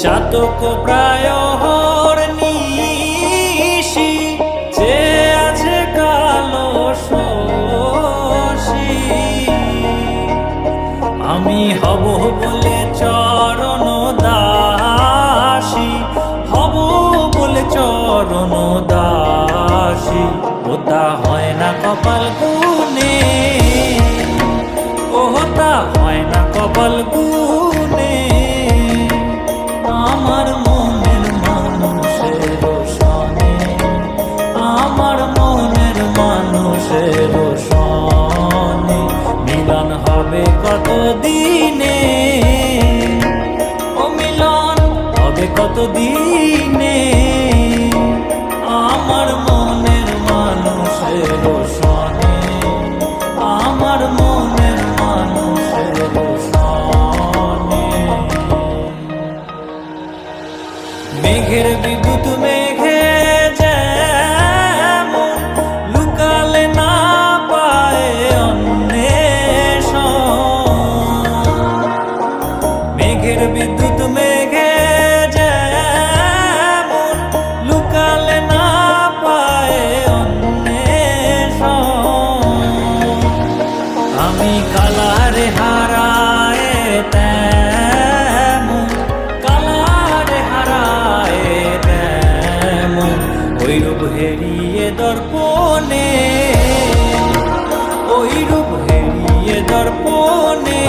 চাতক প্রায় নিশি যে আছে কালো শশী। আমি হব বলে চরণ দাসী, হব বলে চরণ দাসী। ওটা হয় না কপাল গুনে, ওটা হয় না কপাল গুনে। আমার মনের মানুষের সনে, আমার মনের মানুষের সনে মিলন হবে কত দিনে, ও মিলন হবে কত দিনে। আমার মনের মানুষের সনে, আমার মনের মানুষের সনে। মেঘের বিদ্যুৎ মেঘে যেমন লুকালে না পায় অন্বেষণ। মেঘের বিদ্যুৎ মেঘে যেমন লুকালে না পায় অন্বেষণ। আমি কালারে হারায় তেমন, কালারে হারায় তেমন ওই রূপ হেরিয়ে দর্পণে, ওই রূপ হেরিয়ে দর্পণে।